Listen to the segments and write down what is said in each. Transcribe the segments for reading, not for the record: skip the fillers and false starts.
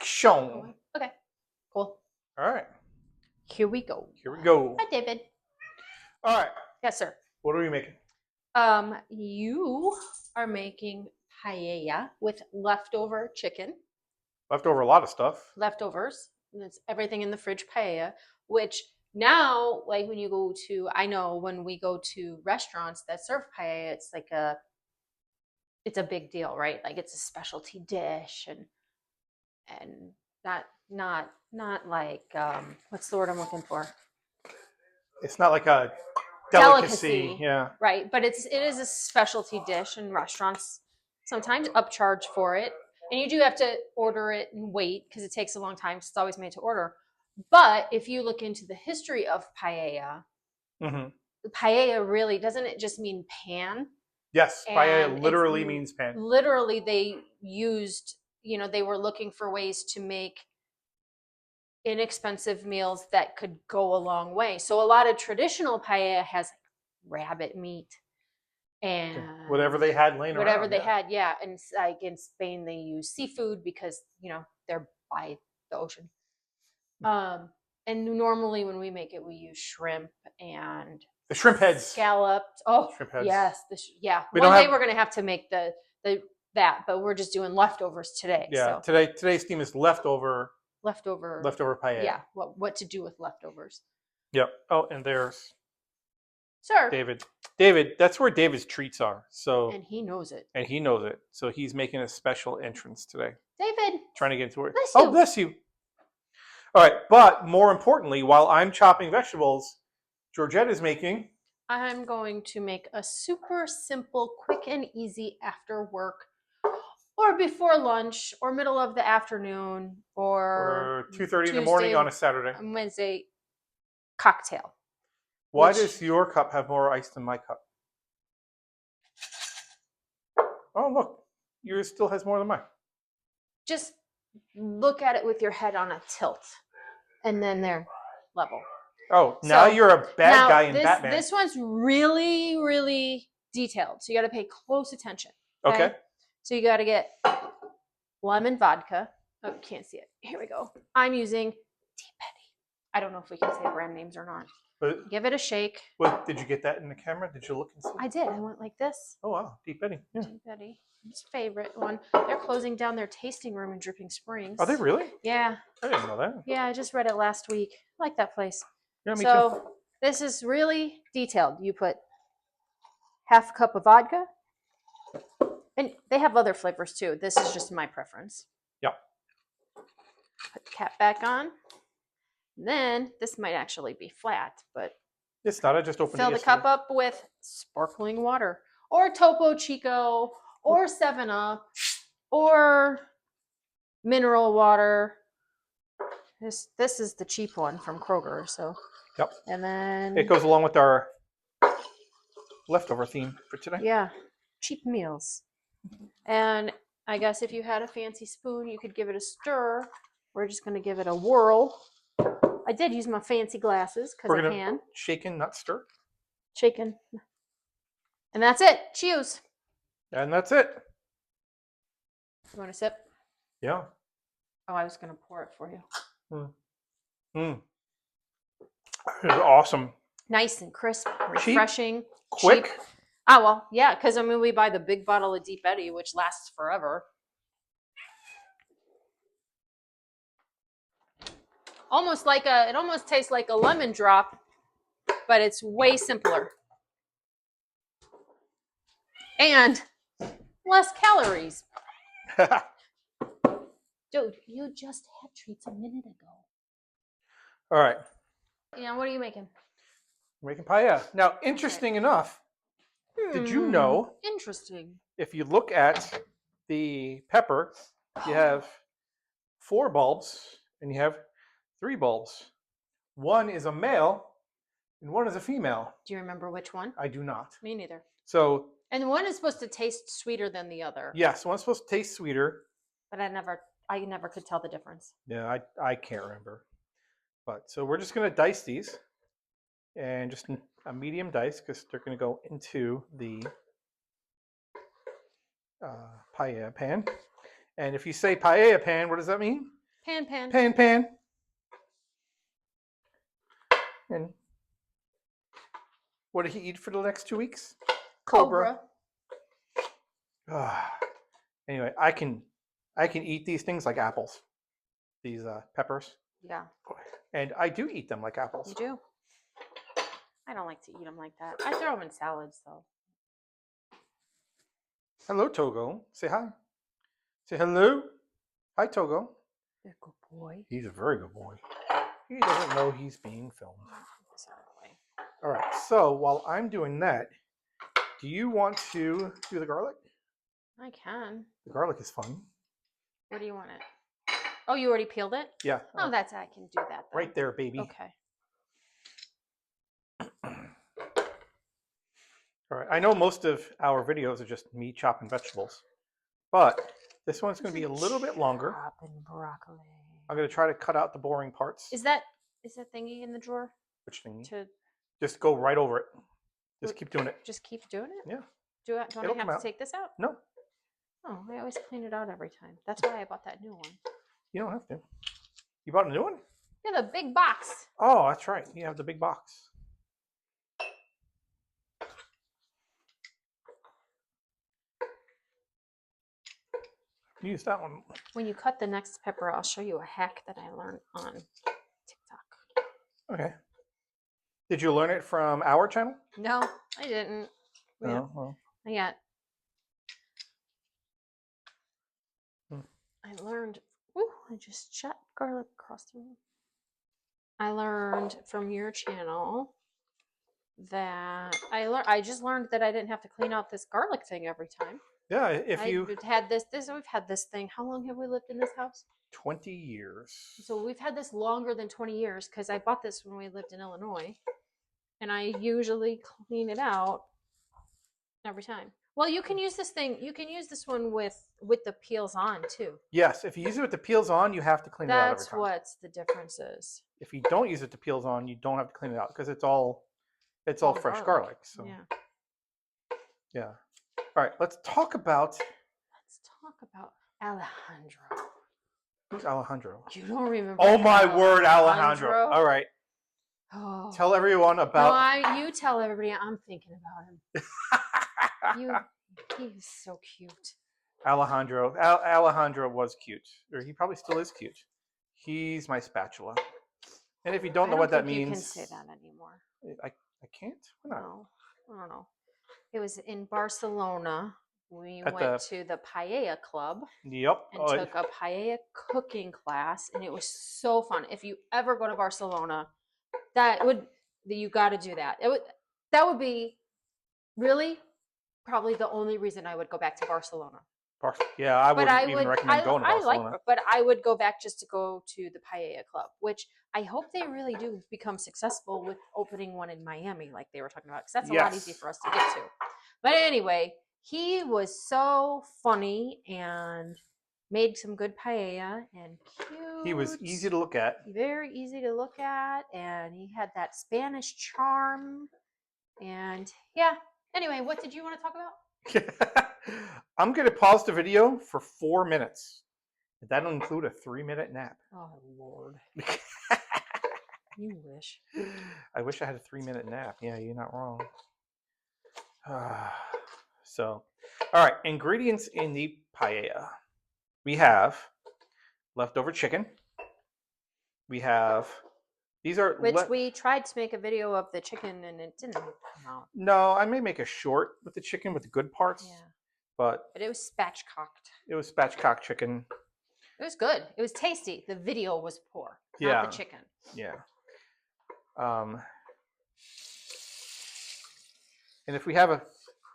Action. Okay, cool. All right. Here we go. Here we go. Hi, David. All right. Yes, sir. What are we making? You are making paella with leftover chicken. Leftover a lot of stuff. Leftovers. And it's everything in the fridge paella, which now, like when you go to, I know when we go to restaurants that serve paella, it's a big deal, right? Like it's a specialty dish and not like what's the word I'm looking for? It's not like a delicacy. Yeah. Right, but it is a specialty dish, and restaurants sometimes upcharge for it, and you do have to order it and wait because it takes a long time. So it's always made to order. But if you look into the history of paella, paella really doesn't it just mean pan? Yes, paella literally means pan. Literally, they used, they were looking for ways to make inexpensive meals that could go a long way. So a lot of traditional paella has rabbit meat and whatever they had laying around. Whatever they had, yeah. And like in Spain, they use seafood because they're by the ocean. And normally when we make it, we use shrimp and the shrimp heads, scalloped. Oh, shrimp heads. Yes, One day we're gonna have to make that, but we're just doing leftovers today. Yeah, so. Today's theme is leftover paella. Yeah, what to do with leftovers. Yep. Oh, and there's Sir. David, that's where David's treats are. So and he knows it. So he's making a special entrance today. David. Trying to get into it. Bless you. Oh, bless you. All right, but more importantly, while I'm chopping vegetables, Georgette is making. I'm going to make a super simple, quick and easy after work or before lunch or middle of the afternoon or 2:30 in the morning on a Saturday. Wednesday cocktail. Why does your cup have more ice than my cup? Oh, look. Yours still has more than mine. Just look at it with your head on a tilt. And then they're level. Oh, now you're a bad guy in Batman. This one's really, really detailed. So you got to pay close attention. Okay. So you got to get lemon vodka. Oh, you can't see it. Here we go. I'm using Deep Eddy. I don't know if we can say brand names or not. But give it a shake. Well, did you get that in the camera? Did you look and see? I did. I went like this. Oh, wow. Deep Eddy. Yeah. Deep Eddy. His favorite one. They're closing down their tasting room in Dripping Springs. Are they really? Yeah. I didn't know that. Yeah, I just read it last week. I like that place. Yeah, me too. This is really detailed. You put half a cup of vodka. And they have other flavors too. This is just my preference. Yep. Put the cap back on. And then, this might actually be flat, but it's not. I just opened it. Fill the cup up with sparkling water. Or Topo Chico. Or 7-Up. Or mineral water. This is the cheap one from Kroger. So. Yep. And then it goes along with our leftover theme for today. Yeah. Cheap meals. And I guess if you had a fancy spoon, you could give it a stir. We're just going to give it a whirl. I did use my fancy glasses because I can. Shaken, not stir. Shaken. And that's it. Cheers. And that's it. You want a sip? Yeah. Oh, I was going to pour it for you. It's awesome. Nice and crisp, refreshing, cheap, quick. Cheap. Oh, well, yeah, because we buy the big bottle of Deep Eddy, which lasts forever. It almost tastes like a lemon drop, but it's way simpler. And less calories. Dude, you just had treats a minute ago. All right. Yeah, what are you making? I'm making paella. Now, interesting enough, did you know? Interesting. If you look at the pepper, you have 4 bulbs and you have 3 bulbs. One is a male and one is a female. Do you remember which one? I do not. Me neither. So. And one is supposed to taste sweeter than the other. Yes, one's supposed to taste sweeter. But I never could tell the difference. Yeah, I can't remember. But so we're just going to dice these. And just a medium dice because they're going to go into the paella pan. And if you say paella pan, what does that mean? Pan. Pan. And what did he eat for the next 2 weeks? Cobra. Anyway, I can eat these things like apples. These peppers. Yeah. And I do eat them like apples. You do? I don't like to eat them like that. I throw them in salads, though. Hello, Togo. Say hi. Say hello. Hi, Togo. You're a good boy. He's a very good boy. He doesn't know he's being filmed. All right. So while I'm doing that, do you want to do the garlic? I can. The garlic is fun. Where do you want it? Oh, you already peeled it? Yeah. Oh, I can do that then. Right there, baby. Okay. All right. I know most of our videos are just me chopping vegetables, but this one's going to be a little bit longer. Chopping broccoli. I'm going to try to cut out the boring parts. Is that thingy in the drawer? Which thingy? To just go right over it. Just keep doing it. Just keep doing it? Yeah. Don't I have to take this out? No. Oh, I always clean it out every time. That's why I bought that new one. You don't have to. You bought a new one? Yeah, the big box. Oh, that's right. You have the big box. Use that one. When you cut the next pepper, I'll show you a hack that I learned on TikTok. Okay. Did you learn it from our channel? No, I didn't. No. Well. Not yet. I learned. Ooh, I just shot garlic across the room. I learned from your channel that I just learned that I didn't have to clean out this garlic thing every time. Yeah, if you had we've had this thing. How long have we lived in this house? 20 years. So we've had this longer than 20 years because I bought this when we lived in Illinois, and I usually clean it out every time. Well, you can use this thing. You can use this one with the peels on too. Yes, if you use it with the peels on, you have to clean it out every time. That's what the difference is. If you don't use it to peels on, you don't have to clean it out because it's all fresh garlic. So yeah. All right, let's talk about Alejandro. Who's Alejandro? You don't remember? Oh my word, Alejandro! All right, oh. Tell everyone about. No, you tell everybody. I'm thinking about him. He's so cute. Alejandro. Alejandro was cute, or he probably still is cute. He's my spatula. And if you don't know what that means, you can say that anymore. I can't. Why not? No, I don't know. It was in Barcelona. We went to the Paella Club. Yep. And took a paella cooking class, and it was so fun. If you ever go to Barcelona, you got to do that. That would be really probably the only reason I would go back to Barcelona. Yeah, I wouldn't even recommend going to Barcelona. But I would go back just to go to the Paella Club, which I hope they really do become successful with opening one in Miami, like they were talking about, because that's a lot easier for us to get to. But anyway, he was so funny and made some good paella and cute. He was easy to look at. Very easy to look at, and he had that Spanish charm. And yeah. Anyway, what did you want to talk about? I'm going to pause the video for 4 minutes. That'll include a 3-minute nap. Oh, Lord. You wish. I wish I had a 3-minute nap. Yeah, you're not wrong. So, all right. Ingredients in the paella. We have leftover chicken. We have... we tried to make a video of the chicken and it didn't come out. No, I may make a short with the chicken with the good parts. Yeah. But it was spatchcocked. It was spatchcock chicken. It was good. It was tasty. The video was poor. Yeah. Not the chicken. Yeah. And if we have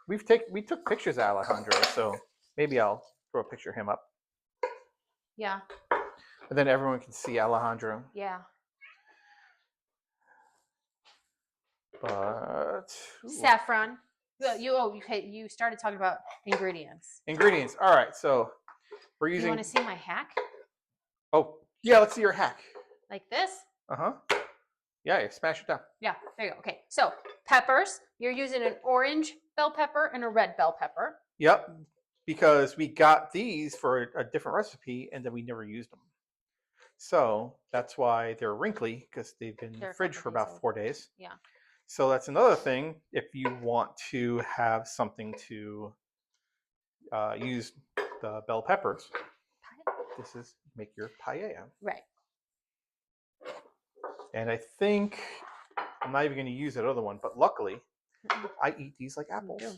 we took pictures of Alejandro, so maybe I'll throw a picture of him up. Yeah. And then everyone can see Alejandro. Yeah. But saffron. You started talking about ingredients. Ingredients. All right, so we're using. You want to see my hack? Oh yeah, let's see your hack. Like this? Yeah, smash it down. Yeah, there you go. Okay, so peppers. You're using an orange bell pepper and a red bell pepper. Yep, because we got these for a different recipe and then we never used them. So that's why they're wrinkly, because they've been in the They're a fridge couple for days about old. 4 days. Yeah. So that's another thing. If you want to have something to use the bell peppers, this is make your paella. Right. And I think I'm not even going to use that other one, but luckily I eat these like apples. do.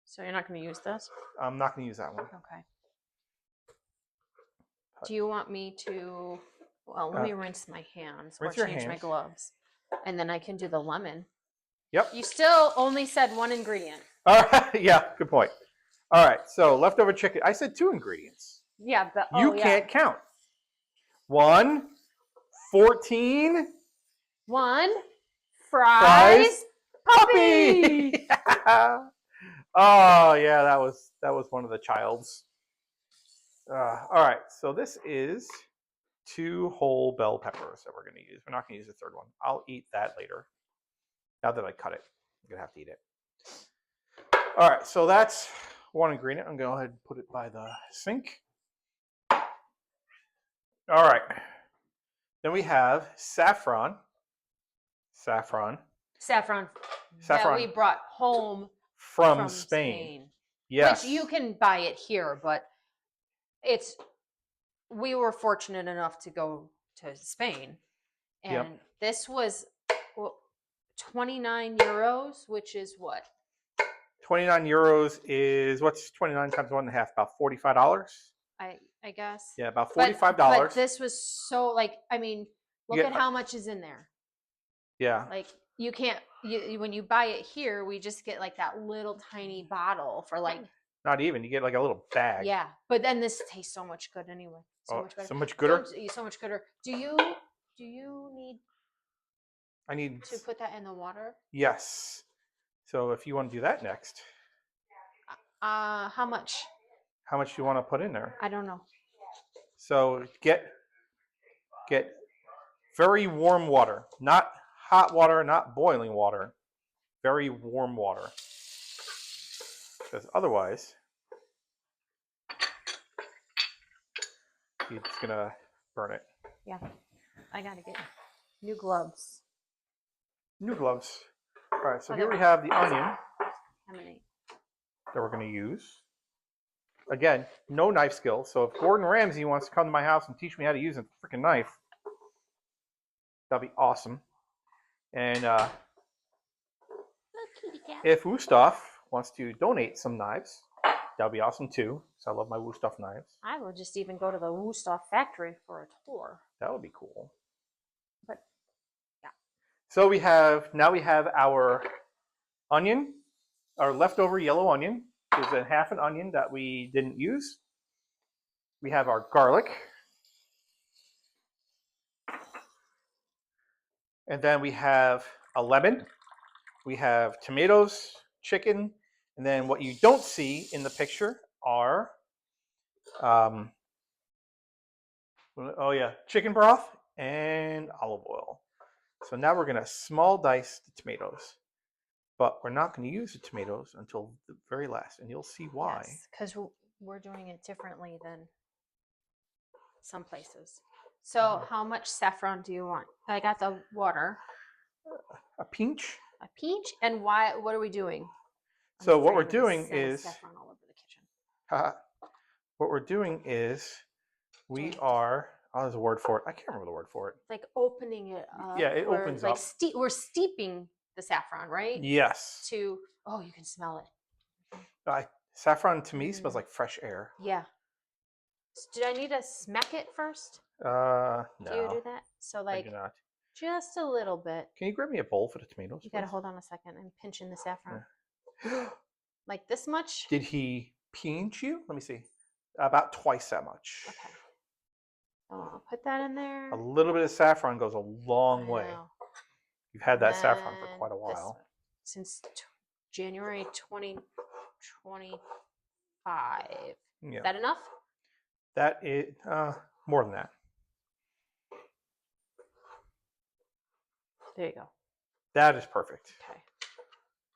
So you're not going to use this? I'm not going to use that one. Okay. Do you want me to? Well, let me rinse my hands or rinse your change my hands. gloves, and then I can do the lemon. Yep. You still only said one ingredient. All right. Yeah. Good point. All right. So leftover chicken. I said 2 ingredients. Yeah, but You can't count. 1, 14. 1 fries, puppy. Yeah. Oh yeah, that was one of the child's. All right, so this is 2 whole bell peppers that we're going to use. We're not going to use the third one. I'll eat that later. Now that I cut it, I'm going to have to eat it. All right, so that's 1 ingredient. I'm going to go ahead and put it by the sink. All right. Then we have saffron. Saffron That we brought home from Spain. Yes. Which you can buy it here, but we were fortunate enough to go to Spain. And this was 29 euros, which is what? 29 euros is, what's 29 times 1.5? About $45? I guess. Yeah, about $45. But this was so, like, I mean, look at how much is in there. Yeah. Like, you can't, when you buy it here, we just get like that little tiny bottle for like. Not even. You get like a little bag. Yeah, but then this tastes so much good anyway. So much better. So much gooder? So much gooder. Do you need I need to put that in the water? Yes. So if you want to do that next. How much? How much do you want to put in there? I don't know. So get very warm water, not hot water, not boiling water. Very warm water. Because otherwise it's gonna burn it. Yeah. I gotta get new gloves. New gloves. All right, so here we have the onion that we're going to use. Again, no knife skills. So if Gordon Ramsay wants to come to my house and teach me how to use a freaking knife, that'd be awesome. And if Wusthof wants to donate some knives, that'd be awesome too. So I love my Wusthof knives. I will just even go to the Wusthof factory for a tour. That would be cool. But yeah. So we have our onion, our leftover yellow onion. There's a half an onion that we didn't use. We have our garlic. And then we have a lemon. We have tomatoes, chicken, and then what you don't see in the picture are, chicken broth and olive oil. So now we're going to small dice the tomatoes. But we're not going to use the tomatoes until the very last, and you'll see why. Yes, because we're doing it differently than some places. So how much saffron do you want? I got the water. A pinch. A pinch? And why? What are we doing? So what we're doing is saffron all over the kitchen. What we're doing is we are. Oh, there's a word for it. I can't remember the word for it. Like opening it up. Yeah, it opens up. We're steeping the saffron, right? Yes. You can smell it. Saffron to me smells like fresh air. Yeah. So did I need to smack it first? No. Do you do that? So like, I do not. Just a little bit. Can you grab me a bowl for the tomatoes? You gotta hold on a second. I'm pinching the saffron. Yeah. Like this much? Did he pinch you? Let me see. About twice that much. Okay. So I'll put that in there. A little bit of saffron goes a long way. You've had that saffron for quite a while. Since January 2025. Yeah. Is that enough? That is more than that. There you go. That is perfect. Okay.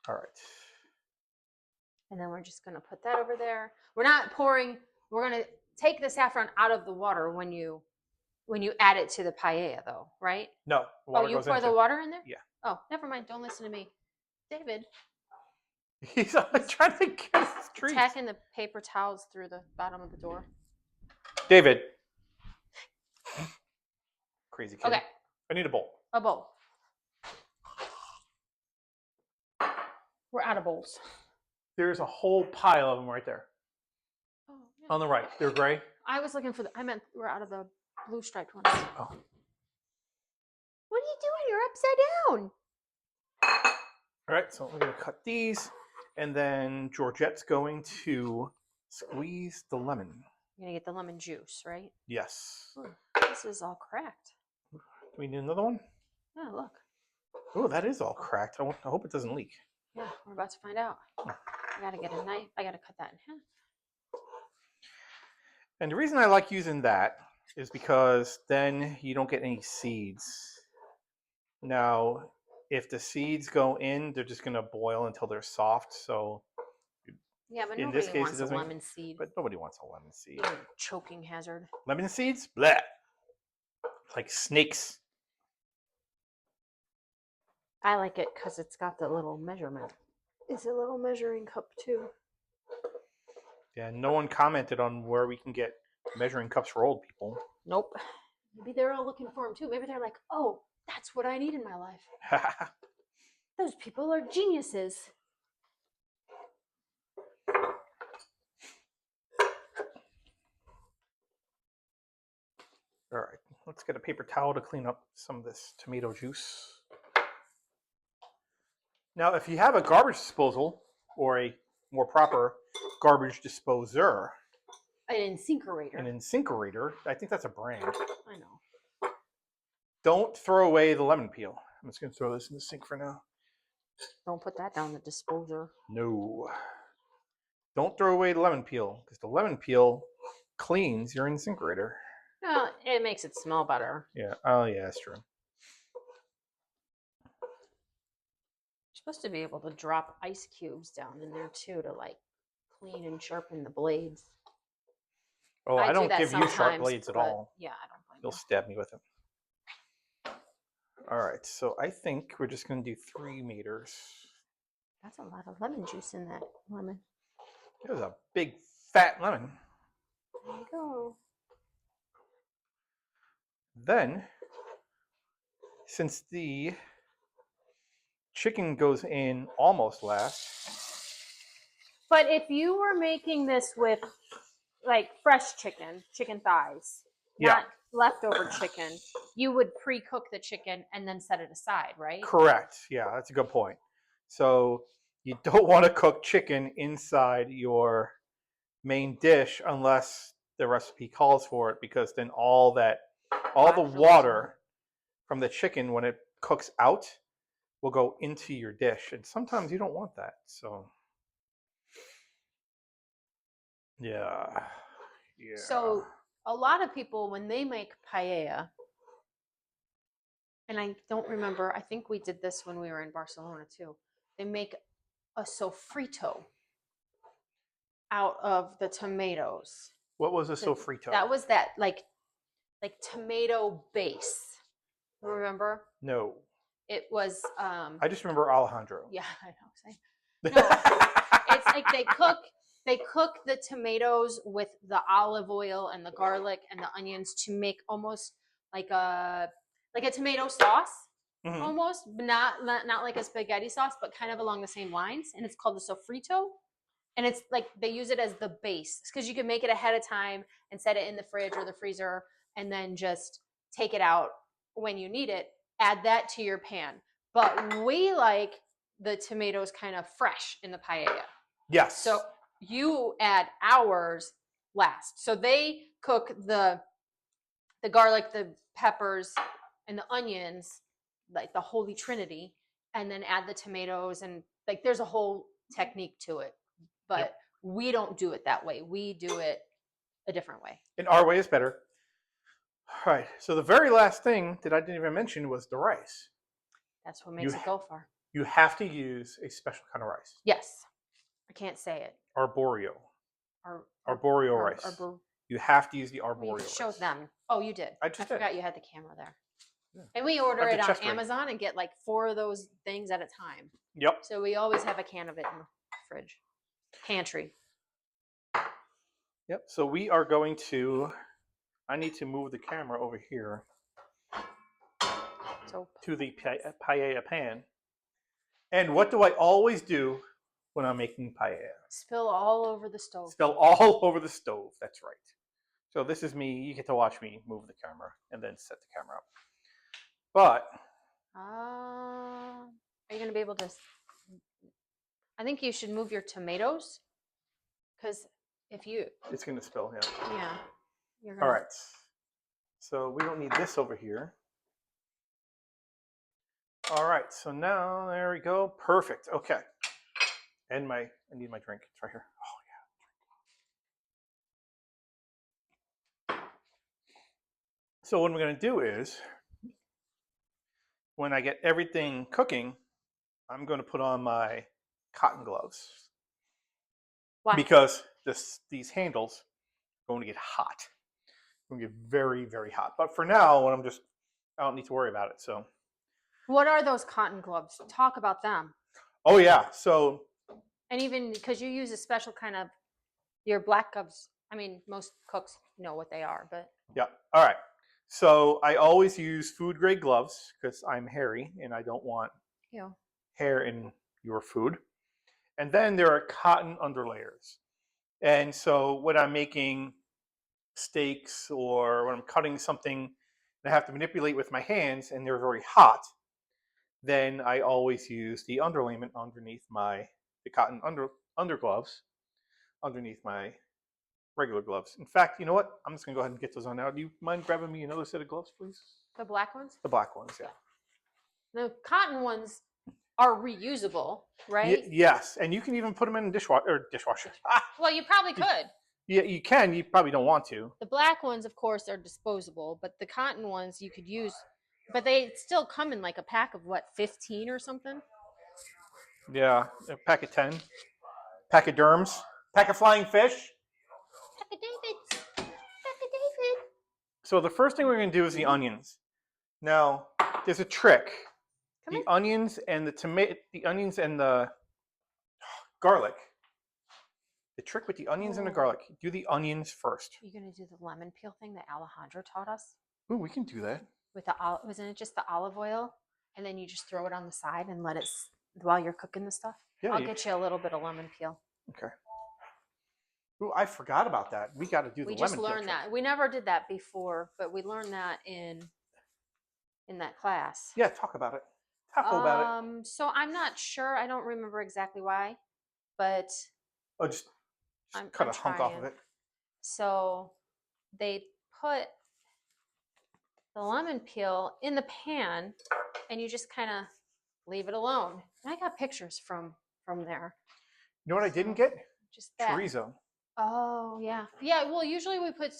All right. And then we're just going to put that over there. We're not pouring. We're going to take the saffron out of the water when you When you add it to the paella, though, right? No, the Oh, water you goes pour into. the water in there? Yeah. Oh, never mind. Don't listen to me. David, He's trying to get his treats. tacking the paper towels through the bottom of the door. David. Crazy kid. Okay. I need a bowl. A bowl. We're out of bowls. There's a whole pile of them right there. Oh, yeah. On the right. They're gray. I was looking for I meant we're out of the blue striped ones. Oh. What are you doing? You're upside down. All right, so we're going to cut these. And then Georgette's going to squeeze the lemon. You're going to get the lemon juice, right? Yes. Ooh, this is all cracked. Do we need another one? Yeah, look. Oh, that is all cracked. I hope it doesn't leak. Yeah, we're about to find out. I got to get a knife. I got to cut that in half. And the reason I like using that is because then you don't get any seeds. Now, if the seeds go in, they're just going to boil until they're soft. So yeah, but in nobody this case, wants it a doesn't. lemon seed. But nobody wants a lemon seed. Choking hazard. Lemon seeds? Bleh. Like snakes. I like it because it's got the little measurement. It's a little measuring cup too. Yeah, no one commented on where we can get measuring cups for old people. Nope. Maybe they're all looking for them too. Maybe they're like, oh, that's what I need in my life. Those people are geniuses. All right, let's get a paper towel to clean up some of this tomato juice. Now, if you have a garbage disposal or a more proper garbage disposer, An incinerator. an incinerator, I think that's a brand. I know. Don't throw away the lemon peel. I'm just going to throw this in the sink for now. Don't put that down the disposer. No. Don't throw away the lemon peel because the lemon peel cleans your incinerator. Well, it makes it smell better. Yeah. Oh, yeah, that's true. You're supposed to be able to drop ice cubes down in there too to like clean and sharpen the blades. Oh, I don't do that give you sharp sometimes, blades at but all. Yeah, I don't blame You'll you. stab me with them. All right, so I think we're just going to do 3 meters. That's a lot of lemon juice in that lemon. There's a big fat lemon. There you go. Then, since the chicken goes in almost last. But if you were making this with like fresh chicken thighs, not leftover chicken, you would pre-cook the chicken and then set it aside, right? Correct. Yeah, that's a good point. So you don't want to cook chicken inside your main dish unless the recipe calls for it, because then all the water from the chicken, when it cooks out, will go into your dish, and sometimes you don't want that. So yeah. So a lot of people, when they make paella, and I don't remember, I think we did this when we were in Barcelona too, they make a sofrito out of the tomatoes. What was a sofrito? That was that like tomato base. Remember? No. It was I just remember Alejandro. Yeah, I know. No, it's like they cook the tomatoes with the olive oil and the garlic and the onions to make almost like a tomato sauce. Mm-hmm. Almost, but not like a spaghetti sauce, but kind of along the same lines. And it's called the sofrito. And it's like they use it as the base because you can make it ahead of time and set it in the fridge or the freezer and then just take it out when you need it. Add that to your pan. But we like the tomatoes kind of fresh in the paella. Yes. So you add ours last. So they cook the garlic, the peppers, and the onions, like the holy trinity, and then add the tomatoes, and like there's a whole technique to it. But we don't do it that way. We do it a different way. And our way is better. All right. So the very last thing that I didn't even mention was the rice. That's what makes it go far. You have to use a special kind of rice. Yes. I can't say it. Arborio. Arborio rice. You have to use the Well, arboreal you showed rice. them. Oh, you did. I just did. forgot you had the camera there. Yeah. And we order At the it on chest ring. Amazon and get like 4 of those things at a time. Yep. So we always have a can of it in the fridge, pantry. Yep. So we are going to. I need to move the camera over here So to the paella pan. And what do I always do when I'm making paella? spill all over the stove. Spill all over the stove. That's right. So this is me. You get to watch me move the camera and then set the camera up. But Are you going to be able to? I think you should move your tomatoes because if you, it's going to spill. Yeah. yeah, you're gonna. All right. So we don't need this over here. All right. So now there we go. Perfect. Okay. And I need my drink. It's right here. Oh yeah. So what I'm going to do is, when I get everything cooking, I'm going to put on my cotton gloves. Why? Because these handles are going to get hot. Going to get very, very hot. But for now, when I don't need to worry about it. So. What are those cotton gloves? Talk about them. Oh yeah. So. And even because you use a special kind of your black gloves. I mean, most cooks know what they are, but. Yeah. All right. So I always use food grade gloves because I'm hairy and I don't want hair in your food. And then there are cotton underlayers. And so when I'm making steaks or when I'm cutting something and I have to manipulate with my hands and they're very hot, then I always use the underlayment underneath the cotton undergloves underneath my regular gloves. In fact, you know what? I'm just going to go ahead and get those on now. Do you mind grabbing me another set of gloves, please? The black ones? The black ones, yeah. The cotton ones are reusable, right? Yes, and you can even put them in a dishwasher. Well, you probably could. Yeah, you can. You probably don't want to. The black ones, of course, are disposable, but the cotton ones you could use, but they still come in like a pack of what, 15 or something? Yeah, a pack of 10. Pack of derms. Pack of flying fish. Pack of Davids. Pack of David. So the first thing we're going to do is the onions. Now, there's a trick. Come The onions and the garlic. The trick with the onions and the garlic, do the onions first. Are you going to do the lemon peel thing that Alejandro taught us? Ooh, we can do that. With wasn't it just the olive oil? And then you just throw it on the side and let it, while you're cooking the stuff? Yeah, I'll get you a little bit of lemon peel. Okay. Ooh, I forgot about that. We got to do the lemon peel. We just learned that. We never did that before, but we learned that in that class. Yeah, talk about it. Talk about it. So I'm not sure. I don't remember exactly why, but just cut a hunk off of it. So they put the lemon peel in the pan, and you just kind of leave it alone. And I got pictures from there. You know what I didn't get? Just that. Chorizo. Oh yeah, yeah. Well, usually we put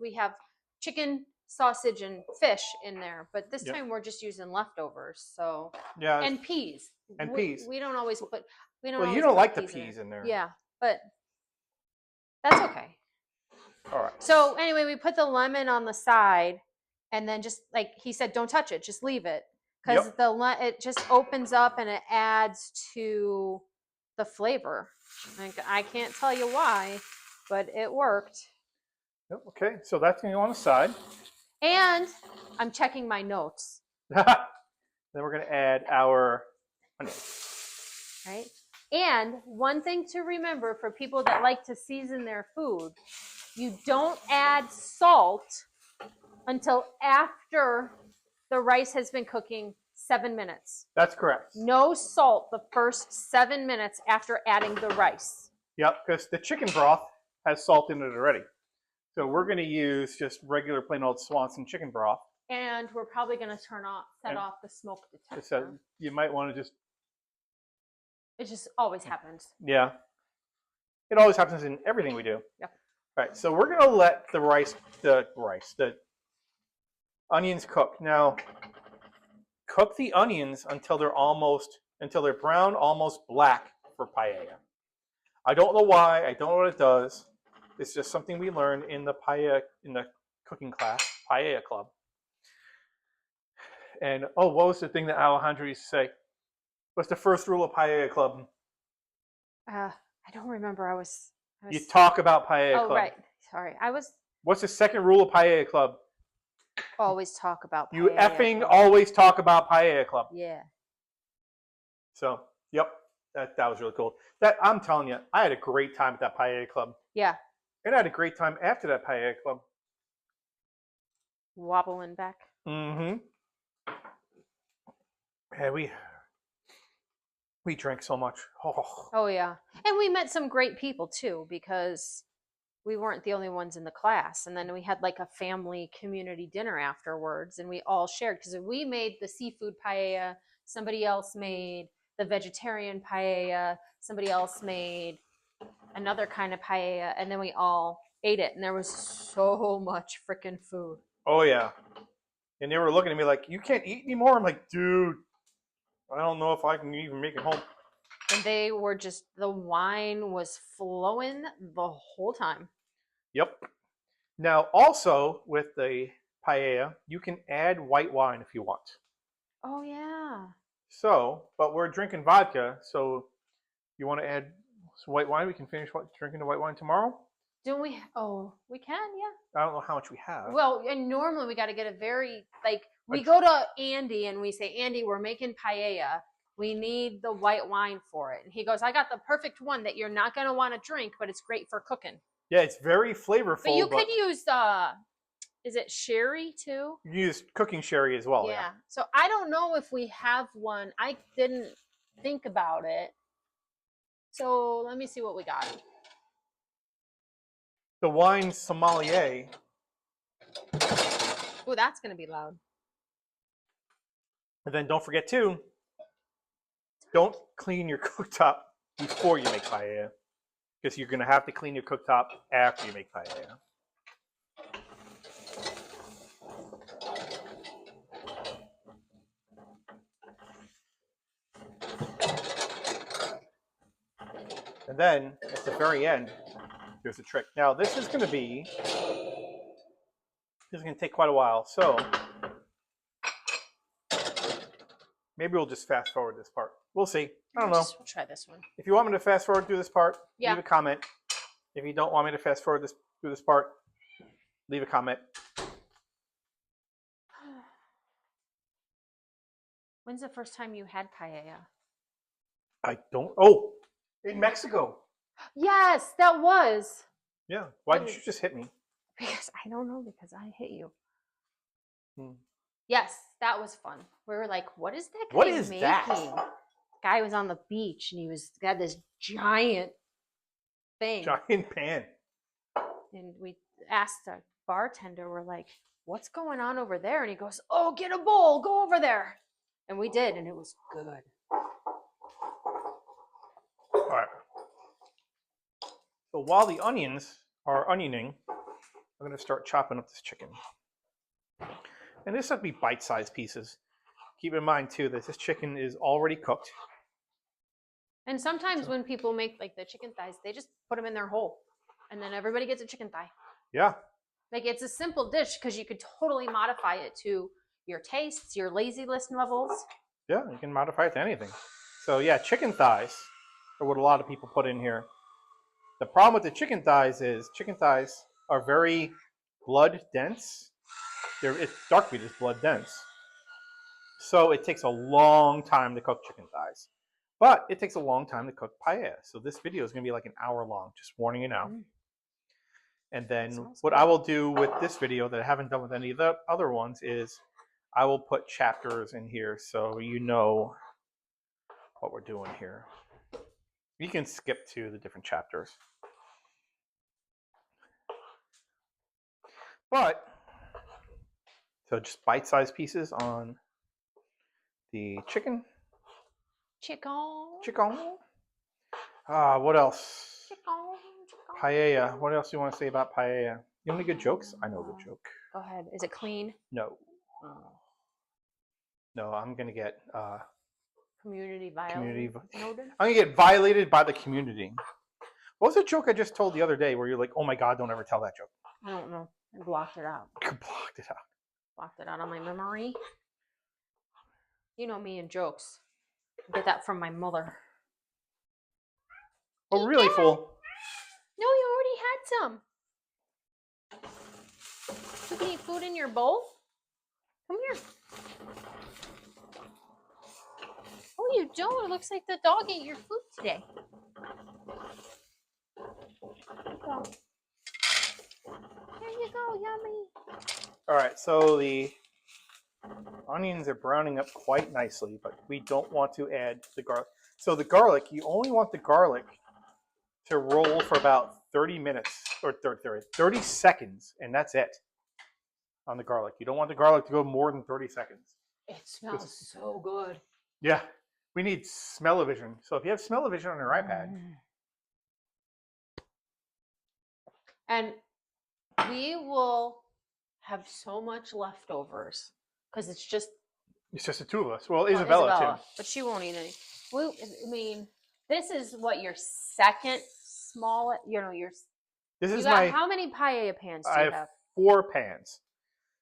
we have chicken, sausage, and fish in there, but this time we're just using leftovers. So yeah, and peas. Peas. We don't always put. Well, you don't like the peas in there. Yeah, but that's okay. All right. So anyway, we put the lemon on the side, and then just like he said, don't touch it, just leave it, because it just opens up and it adds to the flavor. Like, I can't tell you why, but it worked. Okay, so that's going to go on the side. And I'm checking my notes. Then we're going to add our onions. Right? And one thing to remember for people that like to season their food, you don't add salt until after the rice has been cooking 7 minutes. That's correct. No salt the first 7 minutes after adding the rice. Yep, because the chicken broth has salt in it already. So we're going to use just regular plain old Swanson chicken broth. And we're probably going to set off the smoke detector. So you might want to just... It just always happens. Yeah. It always happens in everything we do. Yep. All right, so we're going to let the onions cook. Now, cook the onions until they're brown, almost black for paella. I don't know why. I don't know what it does. It's just something we learned in the cooking class, Paella Club. And what was the thing that Alejandro used to say? What's the first rule of Paella Club? I don't remember. I was. You talk about Paella Oh, Club. right. Sorry. I was. What's the second rule of Paella Club? Always talk about Paella You effing Club. always talk about Paella Club. Yeah. So, yep, that was really cool. I'm telling you, I had a great time at that Paella Club. Yeah. And I had a great time after that Paella Club. Wobbling back. Mm-hmm. Yeah, we drank so much. Oh yeah, and we met some great people too, because we weren't the only ones in the class. And then we had like a family community dinner afterwards, and we all shared, because we made the seafood paella, somebody else made the vegetarian paella, somebody else made another kind of paella, and then we all ate it, and there was so much freaking food. Oh yeah. And they were looking at me like, you can't eat anymore? I'm like, dude, I don't know if I can even make it home. And they were just, the wine was flowing the whole time. Yep. Now, also with the paella, you can add white wine if you want. Oh yeah. So, but we're drinking vodka, so you want to add some white wine? We can finish drinking the white wine tomorrow. Do we? Oh, we can, yeah. I don't know how much we have. Well, and normally we got to get a very, like, we go to Andy and we say, Andy, we're making paella. We need the white wine for it. And he goes, I got the perfect one that you're not going to want to drink, but it's great for cooking. Yeah, it's very flavorful. But you could use is it sherry too? You use cooking sherry as well. Yeah. So I don't know if we have one. I didn't think about it. So let me see what we got. The wine sommelier. Oh, that's going to be loud. And then don't forget too, don't clean your cooktop before you make paella, because you're going to have to clean your cooktop after you make paella. And then at the very end, there's a trick. Now this is going to take quite a while, so maybe we'll just fast forward this part. We'll see. I don't know. We'll try this one. If you want me to fast forward through this part, leave a comment. If you don't want me to fast forward through this part, leave a comment. When's the first time you had paella? I don't. Oh, in Mexico. Yes, that was. Yeah. Why did you just hit me? Because I don't know, because I hit you. Hmm. Yes, that was fun. We were like, what is that guy What is making? that? Guy was on the beach and he had this giant thing. Giant pan. And we asked our bartender, we're like, what's going on over there? And he goes, oh, get a bowl, go over there. And we did, and it was good. All right. So while the onions are onioning, I'm going to start chopping up this chicken. And this would be bite-sized pieces. Keep in mind, too, that this chicken is already cooked. And sometimes when people make like the chicken thighs, they just put them in their whole. And then everybody gets a chicken thigh. Yeah. Like, it's a simple dish because you could totally modify it to your tastes, your lazy list levels. Yeah, you can modify it to anything. So yeah, chicken thighs are what a lot of people put in here. The problem with the chicken thighs is chicken thighs are very blood dense. Dark meat is blood dense. So it takes a long time to cook chicken thighs. But it takes a long time to cook paella. So this video is going to be like an hour long, just warning you now. And then what I will do with this video that I haven't done with any of the other ones is I will put chapters in here so you know what we're doing here. You can skip to the different chapters. But, so just bite-sized pieces on the chicken. Chicken. What else? Paella. What else do you want to say about paella? You have any good jokes? I know a good joke. Go ahead. Is it clean? No. No, I'm gonna get community violence. I'm gonna get violated by the community. What was the joke I just told the other day where you're like, oh my God, don't ever tell that joke? I don't know. I blocked it out. You blocked it out. Blocked it out on my memory. You know me and jokes. I get that from my mother. Oh, really, fool? No, you already had some. You can eat food in your bowl. Come here. Oh, you don't. It looks like the dog ate your food today. Go. There you go. Yummy. All right, so the onions are browning up quite nicely, but we don't want to add the garlic. So the garlic, you only want the garlic to roll for about 30 minutes or 30 seconds, and that's it on the garlic. You don't want the garlic to go more than 30 seconds. It smells so good. Yeah, we need smell-o-vision. So if you have smell-o-vision on your iPad. And we will have so much leftovers because it's just the two of us. Well, Isabella too. But she won't eat any. I mean, this is what your second small. This is how many paella pans do you have? 4 pans.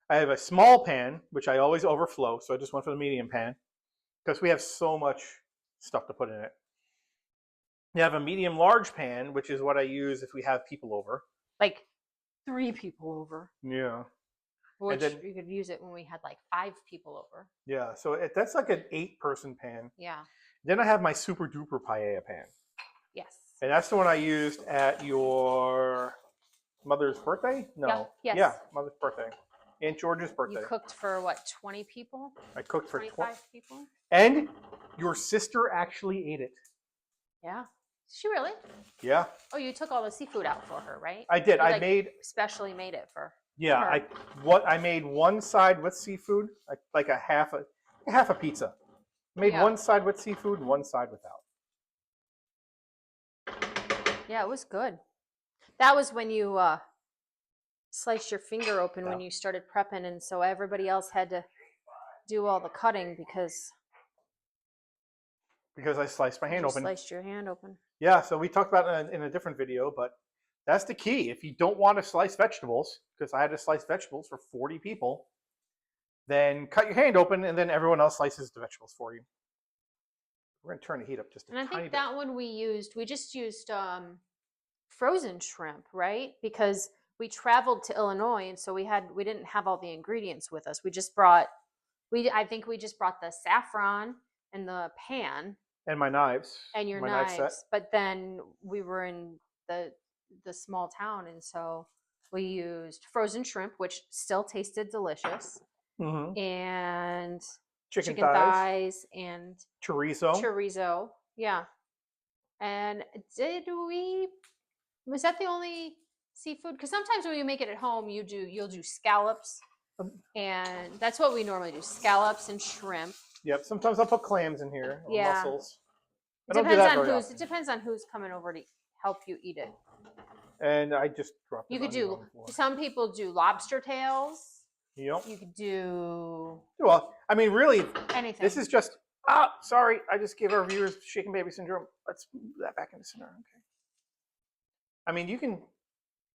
I have a small pan, which I always overflow, so I just went for the medium pan because we have so much stuff to put in it. You have a medium-large pan, which is what I use if we have people over. Like 3 people over. Yeah. Which you could use it when we had like 5 people over. Yeah, so that's like an 8-person pan. Yeah. Then I have my super duper paella pan. Yes. And that's the one I used at your mother's birthday? No. Yeah. Yes. Yeah, mother's birthday. Aunt George's birthday. You cooked for what, 20 people? I cooked for 25 people. And your sister actually ate it. Yeah. She really? Yeah. Oh, you took all the seafood out for her, right? I did. I specially made it for. Yeah, her. I made one side with seafood, like a half a pizza. I made one side with seafood and one side without. Yeah, it was good. That was when you sliced your finger open when you started prepping, and so everybody else had to do all the cutting because I sliced my hand open. Sliced your hand open. Yeah, so we talked about it in a different video, but that's the key. If you don't want to slice vegetables, because I had to slice vegetables for 40 people, then cut your hand open, and then everyone else slices the vegetables for you. We're going to turn the heat up just a tiny bit. And I think that one we just used frozen shrimp, right? Because we traveled to Illinois, and so we didn't have all the ingredients with us. I think we just brought the saffron and the pan. And my knives. And your knives. But then we were in the small town, and so we used frozen shrimp, which still tasted delicious, and chicken thighs and chorizo. Yeah. And was that the only seafood? Because sometimes when you make it at home, you'll do scallops, and that's what we do: scallops and shrimp. Yep. Sometimes I'll put clams in here or mussels. It depends on who's coming over to help you eat it. And I just dropped it. You could do. Some people do lobster tails. Yep. You could do. Well, I mean, really, anything. This is just. Sorry, I just gave our viewers shaken baby syndrome. Let's move that back in the center. Okay. I mean, you can.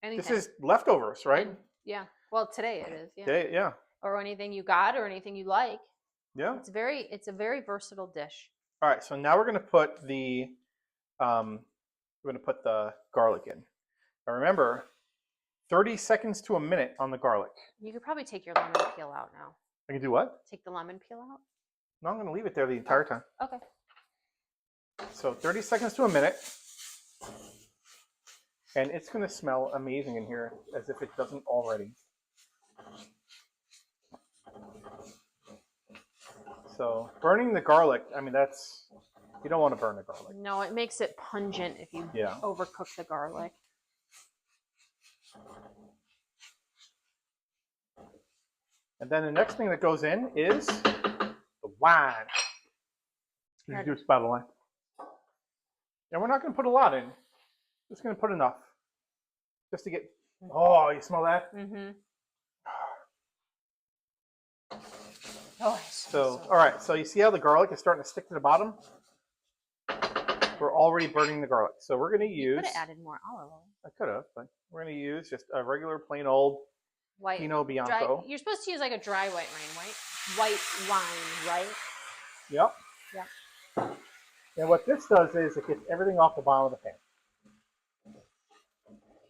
Anything. This is leftovers, right? Yeah. Well, today it is. Yeah. Today, yeah. Or anything you got, or anything you like. Yeah. It's a very versatile dish. All right, so now we're going to put the garlic in. Now remember, 30 seconds to a minute on the garlic. You could probably take your lemon peel out now. I can do what? Take the lemon peel out? No, I'm going to leave it there the entire time. Okay. So 30 seconds to a minute. And it's going to smell amazing in here, as if it doesn't already. So burning the garlic, I mean, you don't want to burn the garlic. No, it makes it pungent if you overcook the garlic. And then the next thing that goes in is the wine. Juice bottle wine. And we're not going to put a lot in. Just going to put enough. Just to get, oh, you smell that? Mm-hmm. Oh, so, all right. So you see how the garlic is starting to stick to the bottom? we're already burning the garlic. So we're going to You use. could have added more olive oil. I could have, but we're going to use just a regular plain old White Pinot dry. Bianco. You're supposed to use like a dry white wine, right? Yep. Yep. And what this does is it gets everything off the bottom of the pan.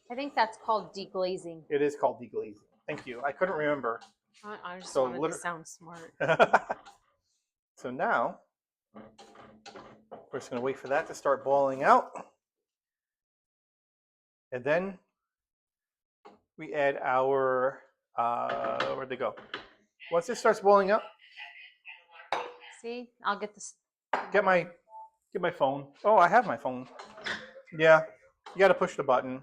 I think that's called deglazing. It is called deglazing. Thank you. I couldn't remember. I just wanted to sound smart. So now we're just going to wait for that to start boiling out. And then we add our, where'd they go? Once this starts boiling up, see, I'll get this. get my phone. Oh, I have my phone. Yeah, you got to push the button.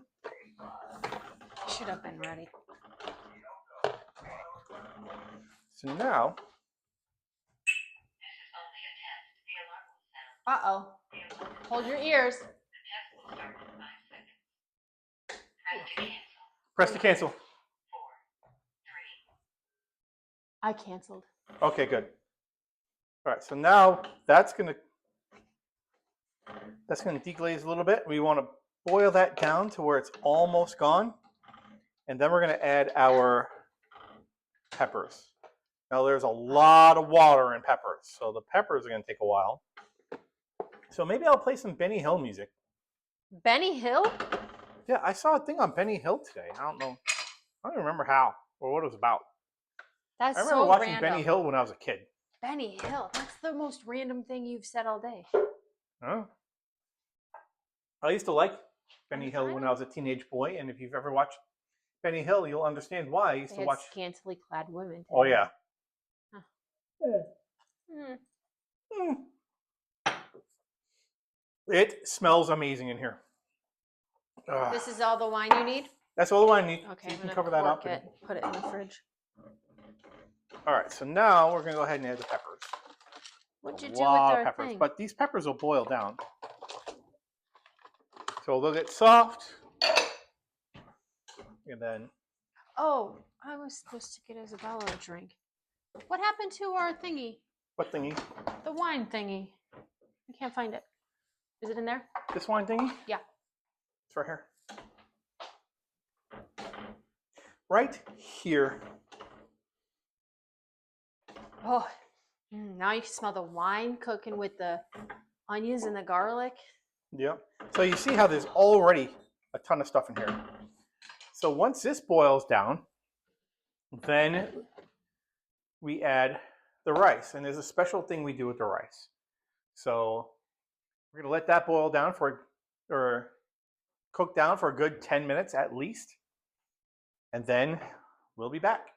Should have been ready. So now, uh-oh, hold your ears. Press to cancel. I canceled. Okay, good. All right, so now that's gonna deglaze a little bit. We want to boil that down to where it's almost gone, and then we're gonna add our peppers. Now there's a lot of water in peppers, so the peppers are gonna take a while. So maybe I'll play some Benny Hill music. Benny Hill? Yeah, I saw a thing on Benny Hill today. I don't even remember how or what it was about. That's I remember so watching random. Benny Hill when I was a kid. Benny Hill. That's the most random thing you've said all day. Huh? I used to like Benny Hill when I was a teenage boy, and if you've ever watched Benny Hill, you'll understand why I used to watch. Scantily clad women. Oh yeah. Huh. It smells amazing in here. This is all the wine you need? That's all the wine you need. Okay, So you I'm can gonna cover that up. Put it in the fridge. All right, so now we're gonna go ahead and add the peppers. What'd you do with our peppers, thing? but these peppers will boil down, so they'll get soft, and then. Oh, I was supposed to get Isabella a drink. What happened to our thingy? What thingy? The wine thingy. I can't find it. Is it in there? This wine thingy? Yeah. It's right here. Right here. Oh, now you can smell the wine cooking with the onions and the garlic. Yep. So you see how there's already a ton of stuff in here. So once this boils down, then we add the rice. And there's a special thing we do with the rice. So we're going to let that boil down or cook down for a good 10 minutes at least. And then we'll be back.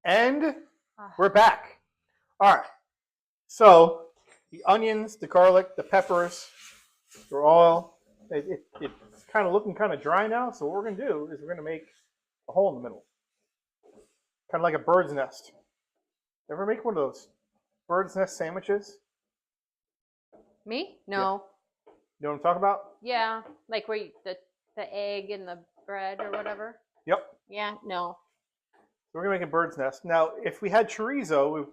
And we're back. All right. So the onions, the garlic, the peppers, they're all, it's kind of looking kind of dry now. So what we're going to do is we're going to make a hole in the middle. Kind of like a bird's nest. Ever make one of those bird's nest sandwiches? Me? No. Yeah. You know what I'm talking about? Yeah, like where the egg and the bread or whatever. Yep. Yeah, no. So we're going to make a bird's nest. Now, if we had chorizo,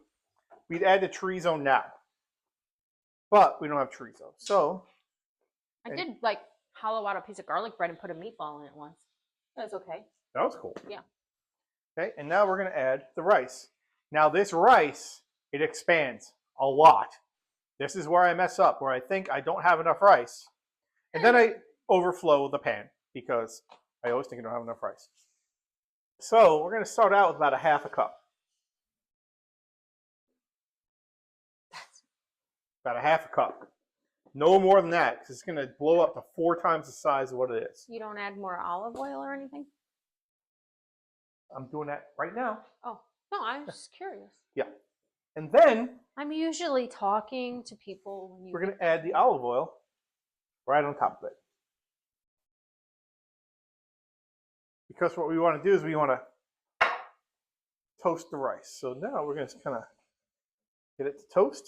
we'd add the chorizo now. But we don't have chorizo. So I did like hollow out a piece of garlic bread and put a meatball in it once. That's okay. That was cool. Yeah. Okay, and now we're going to add the rice. Now this rice, it expands a lot. This is where I mess up, where I think I don't have enough rice. And then I overflow the pan because I always think I don't have enough rice. So we're going to start out with about a half a cup. About a half a cup. No more than that, because it's going to blow up to 4 times the size of what it is. You don't add more olive oil or anything? I'm doing that right now. Oh, no, I'm just curious. Yeah. And then I'm usually talking to people when you. we're going to add the olive oil right on top of it. Because what we want to do is we want to toast the rice. So now we're going to kind of get it to toast.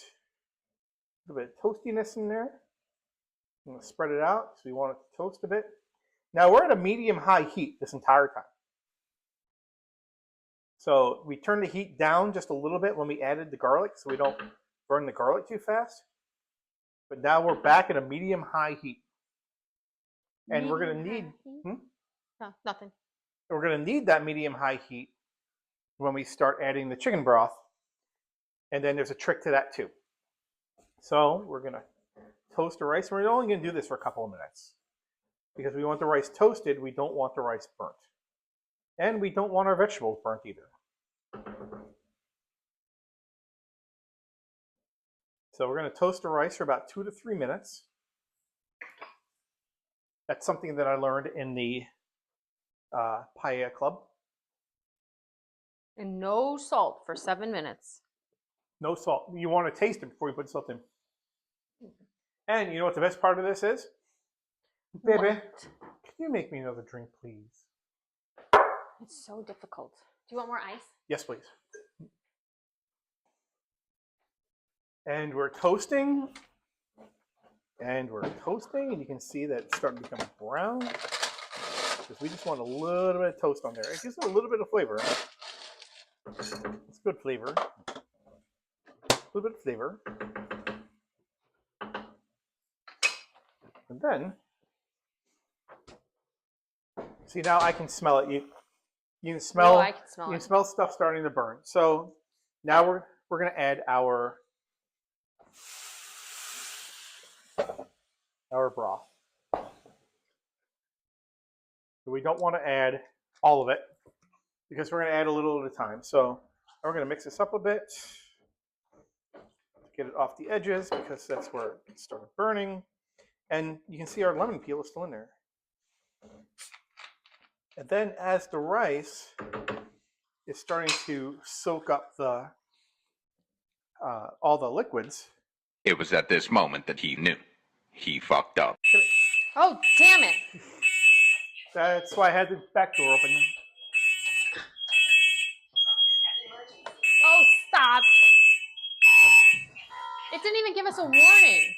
A little bit of toastiness in there. I'm going to spread it out. So we want it to toast a bit. Now we're at a medium-high heat this entire time. So we turn the heat down just a little bit when we added the garlic so we don't burn the garlic too fast. But now we're back at a medium-high heat. And we're going to need... No, nothing. We're going to need that medium-high heat when we start adding the chicken broth. And then there's a trick to that too. So we're going to toast the rice. We're only going to do this for a couple of minutes. Because we want the rice toasted, we don't want the rice burnt. And we don't want our vegetables burnt either. So we're going to toast the rice for about 2 to 3 minutes. That's something that I learned in the Paella Club. And no salt for 7 minutes. No salt. You want to taste it before you put salt in. And you know what the best part of this is? Baby, What? can you make me another drink, please? It's so difficult. Do you want more ice? Yes, please. And we're toasting. And we're toasting. And you can see that it's starting to become brown. Because we just want a little bit of toast on there. It gives it a little bit of flavor. It's good flavor. A little bit of flavor. And then, see, now I can smell it. You can smell. Oh, I can smell you it. can smell stuff starting to burn. So now we're going to add our broth. We don't want to add all of it because we're going to add a little at a time. So we're going to mix this up a bit to get it off the edges because that's where it started burning. And you can see our lemon peel is still in there. And then as the rice is starting to soak up the all the liquids. It was at this moment that he knew. He fucked up. Oh, damn it. That's why I had the back door open. Oh, stop. It didn't even give us a warning.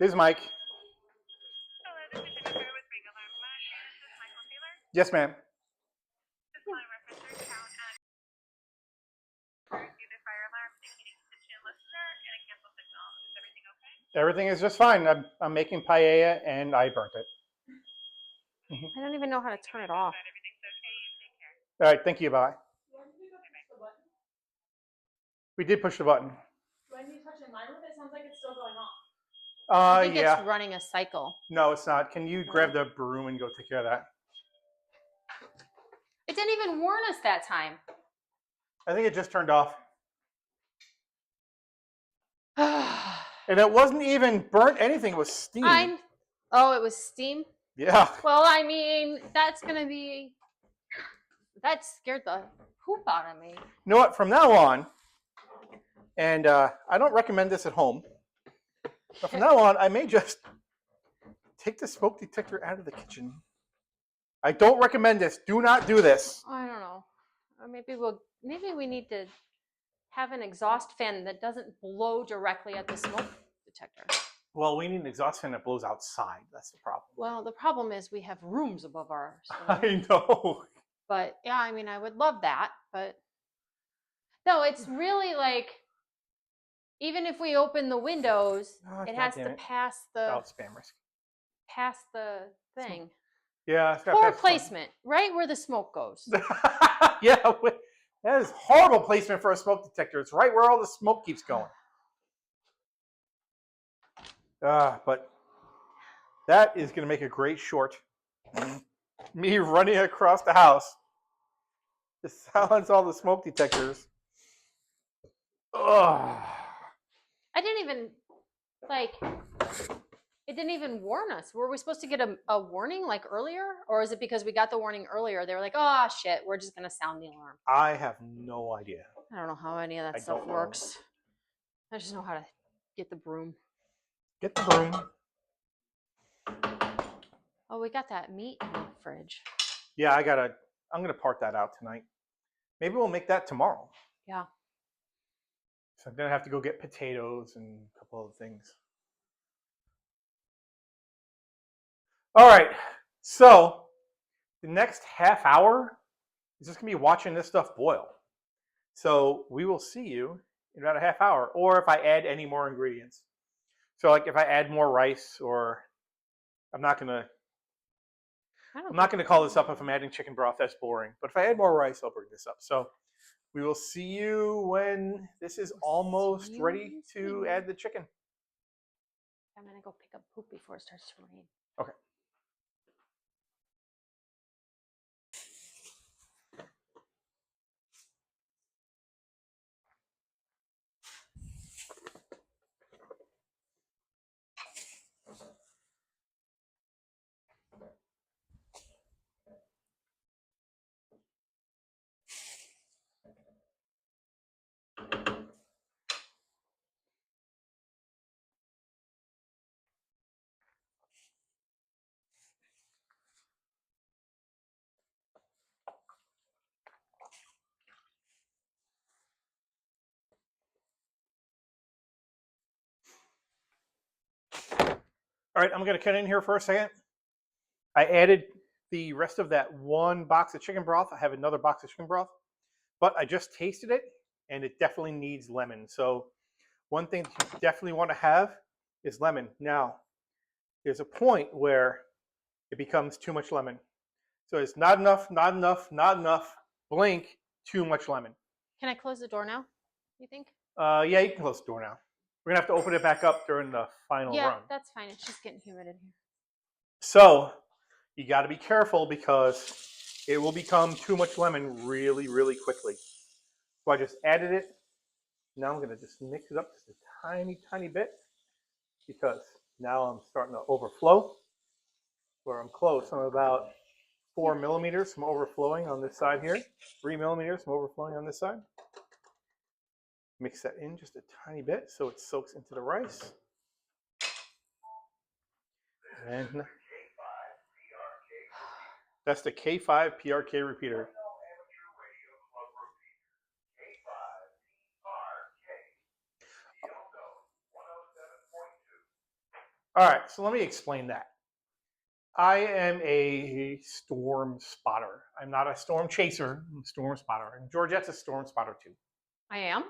This is Mike. Hello, this is Jennifer with Ring Alarm Flash. This is Michael Taylor. Yes, ma'am. This line references count and do the fire alarm, indicating condition listener, and a cancel signal. Is everything okay? Everything is just fine. I'm making paella and I burnt it. I don't even know how to turn it off. Everything's okay. You take care. All right, thank you. Bye. We did push the button. When you touch in line with it, it sounds like it's still going off. I think Yeah. it's running a cycle. No, it's not. Can you grab the broom and go take care of that? It didn't even warn us that time. I think it just turned off. Oh, And it wasn't even burnt anything. It was steam. it was steam? Yeah. Well, I mean, that scared the poop out of me. You know what? From now on, and I don't recommend this at home, but from now on, I may just take the smoke detector out of the kitchen. I don't recommend this. Do not do this. I don't know. Or maybe we need to have an exhaust fan that doesn't blow directly at the smoke detector. Well, we need an exhaust fan that blows outside. That's the problem. Well, the problem is we have rooms above our stove. I know. But yeah, I mean, I would love that, but no, it's really like, even if we open the windows, it has to pass Oh, spam risk. the thing. Yeah. It's got Poor past the placement, right where the smoke goes. Yeah, that is horrible placement for a smoke detector. It's right where all the smoke keeps going. But that is going to make a great short. Me running across the house to silence all the smoke detectors. Ugh. I didn't even, it didn't even warn us. Were we supposed to get a warning like earlier? Or is it because we got the warning earlier? They were like, oh shit, we're just going to sound the alarm. I have no idea. I don't know how any of that stuff works. I just know how to get the broom. Get the broom. Oh, we got that meat in the fridge. Yeah, I'm going to part that out tonight. Maybe we'll make that tomorrow. Yeah. So I'm gonna have to go get potatoes and a couple of things. All right, so the next half hour is just gonna be watching this stuff boil. So we will see you in about a half hour, or if I add any more ingredients. So like if I add more rice, or I'm not gonna call this up if I'm adding chicken broth. That's boring. But if I add more rice, I'll bring this up. So we will see you when this is almost ready to add the chicken. I'm gonna go pick up poop before it starts to rain. Okay. All right, I'm going to cut in here for a second. I added the rest of that one box of chicken broth. I have another box of chicken broth, but I just tasted it, and it definitely needs lemon. So one thing that you definitely want to have is lemon. Now, there's a point where it becomes too much lemon. So it's not enough, not enough, not enough. Blink, too much lemon. Can I close the door now? You think? Yeah, you can close the door now. We're gonna have to open it back up during the final Yeah, run. that's fine. It's just getting humid in here. So you got to be careful because it will become too much lemon really, really quickly. So I just added it. Now I'm gonna just mix it up just a tiny, tiny bit because now I'm starting to overflow. Where I'm close, I'm about 4 millimeters from overflowing on this side here. 3 millimeters from overflowing on this side. Mix that in just a tiny bit so it soaks into the rice. And that's the K5 PRK repeater. All right, so let me explain that. I am a storm spotter. I'm not a storm chaser. I'm a storm spotter. And Georgette's a storm spotter too. I am.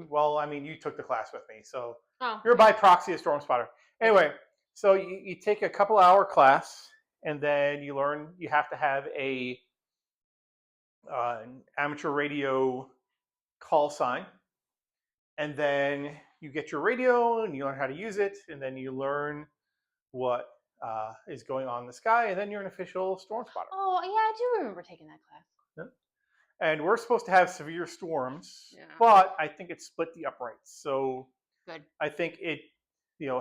Well, I mean, you took the class with me, so Oh, you're by proxy a storm spotter. Anyway, so you take a couple hour class, and then you learn you have to have an amateur radio call sign, and then you get your radio and you learn how to use it, and then you learn what is going on in the sky, and then you're an official storm spotter. Oh, yeah, I do remember taking that class. Yeah. And we're supposed to have severe storms, Yeah. but I think it split the uprights. So Good. I think it,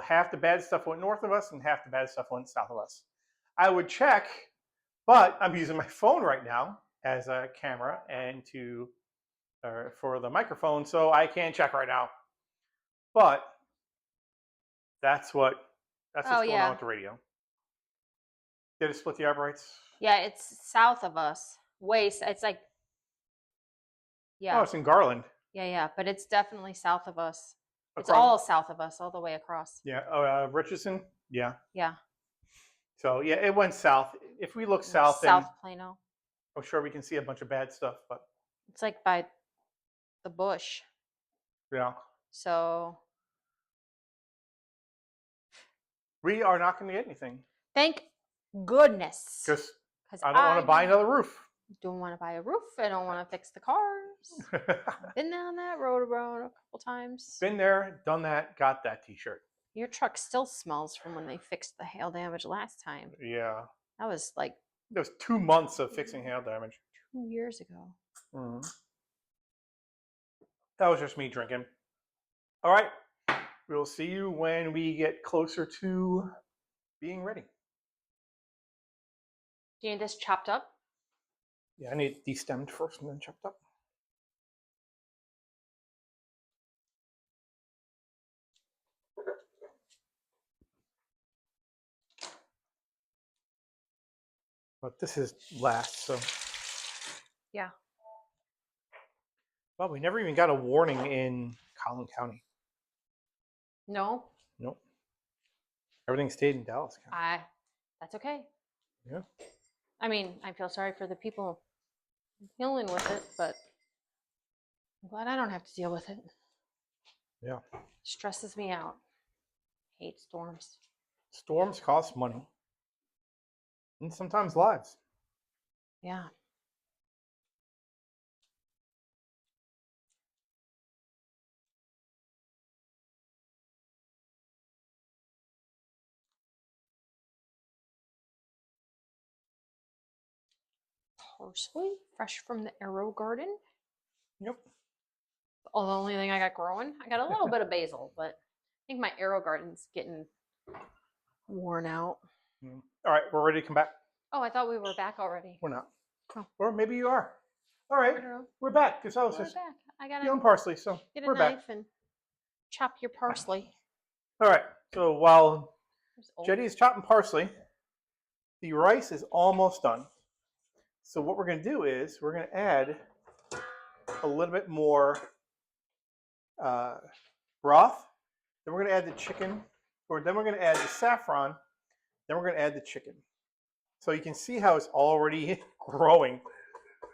half the bad stuff went north of us and half the bad stuff went south of us. I would check, but I'm using my phone right now as a camera and for the microphone, so I can't check right now. But that's what's going on with the radio. Did it split the uprights? Yeah, it's south of us. It's like, yeah. Oh, it's in Garland. Yeah, but it's definitely south of us. It's Across- all south of us, all the way across. Yeah, Richardson. Yeah. Yeah. So yeah, it went south. If we look south, South then Plano. I'm sure we can see a bunch of bad stuff. But It's like by the bush. yeah, So we are not going to get anything thank goodness. because Because I don't want to buy another roof. Don't want to buy a roof. I don't want to fix the cars. Been down that road around a couple times. Been there, done that, got that T-shirt. Your truck still smells from when they fixed the hail damage last time. Yeah, That was like there was 2 months of fixing hail damage. 2 years ago. Mm-hmm. That was just me drinking. All right, we'll see you when we get closer to being ready. Do you need this chopped up? Yeah, I need it destemmed first and then chopped up. But this is last, so. Yeah. Well, we never even got a warning in Collin County. No, Nope. Everything stayed in Dallas County. that's okay. Yeah. I mean, I feel sorry for the people dealing with it, but I'm glad I don't have to deal with it. Yeah. Stresses me out. Hate storms. Storms cost money. And sometimes lives. Yeah. Parsley, fresh from the Arrow Garden. Yep. Oh, the only thing I got growing. I got a little bit of basil, but I think my Arrow Garden's getting worn out. All right, we're ready to come back. Oh, I thought we were back already. We're not. Oh. Or maybe you are. All right, I don't know. we're back because I was We're just back. I gotta feeling parsley, so get a we're knife back. and chop your parsley. All right, so while There's old- Jetty is chopping parsley, the rice is almost done. So what we're going to do is we're going to add a little bit more broth. Then we're going to add the chicken, or then we're going to add the saffron. Then we're going to add the chicken. So you can see how it's already growing.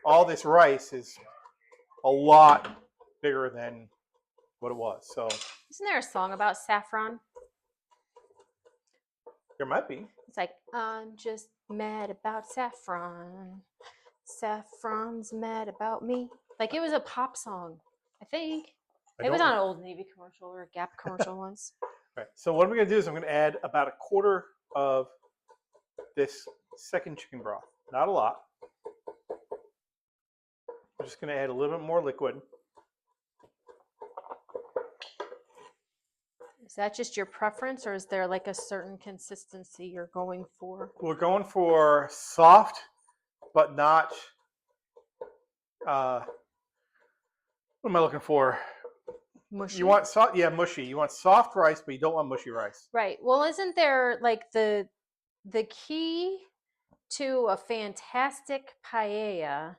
All this rice is a lot bigger than what it was. So Isn't there a song about saffron? there might be. It's like, I'm just mad about saffron. Saffron's mad about me. Like it was a pop song, I think. It was on an old Navy commercial or a Gap commercial once. Right. So what I'm going to do is I'm going to add about a quarter of this second chicken broth. Not a lot. I'm just going to add a little bit more liquid. Is that just your preference, or is there like a certain consistency you're going for? We're going for soft, but not. What am I looking for? Mushy. You want soft? Yeah, mushy. You want soft rice, but you don't want mushy rice. Right. Well, isn't there like the key to a fantastic paella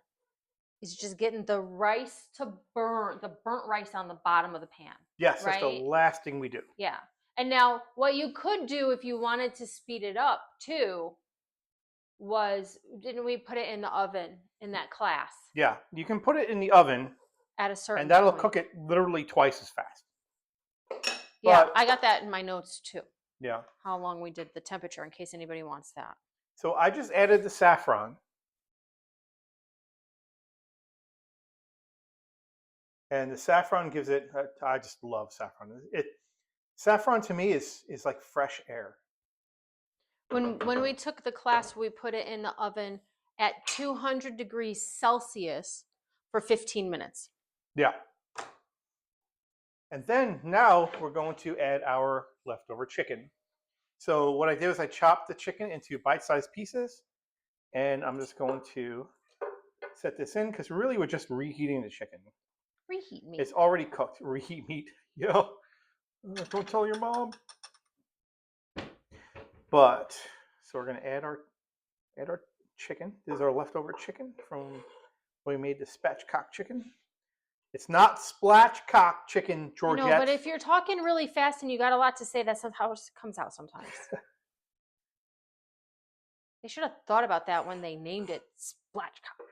is just getting the rice to burn, the burnt rice on the bottom of the pan. Yes, right? that's the last thing we do. Yeah. And now what you could do if you wanted to speed it up too was, didn't we put it in the oven in that class Yeah, you can put it in the oven, at a certain and that'll point? cook it literally twice as fast. Yeah, But- I got that in my notes too. Yeah. How long we did the temperature in case anybody wants that. So I just added the saffron. And the saffron gives it, I just love saffron. Saffron to me is like fresh air. When we took the class, we put it in the oven at 200 degrees Celsius for 15 minutes. Yeah. And then now we're going to add our leftover chicken. So what I did was I chopped the chicken into bite-sized pieces, and I'm just going to set this in because really we're just reheating the chicken. Reheat meat. It's already cooked. Reheat meat. Yo, don't tell your mom. But so we're gonna add our chicken. This is our leftover chicken from when we made the spatchcock chicken. It's not spatchcock chicken, Georgette. No, but if you're talking really fast and you got a lot to say, that's how it comes out sometimes. They should have thought about that when they named it spatchcock.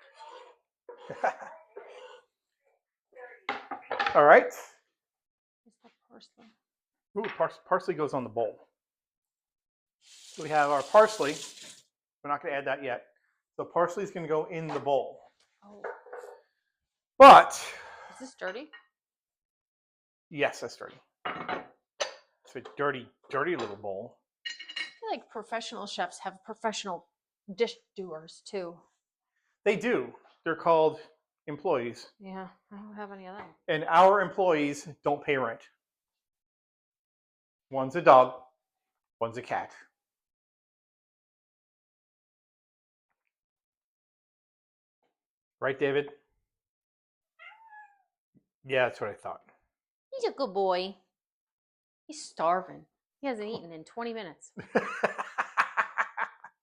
All right. Where's the parsley? Ooh, parsley goes on the bowl. So we have our parsley. We're not going to add that yet. So parsley is going to go in the bowl. Oh, But is this dirty? yes, that's dirty. It's a dirty, dirty little bowl. I feel like professional chefs have professional dish doers too. They do. They're called employees. Yeah, I don't have any of them. And our employees don't pay rent. One's a dog, one's a cat. Right, David? Yeah, that's what I thought. He's a good boy. He's starving. He hasn't eaten in 20 minutes.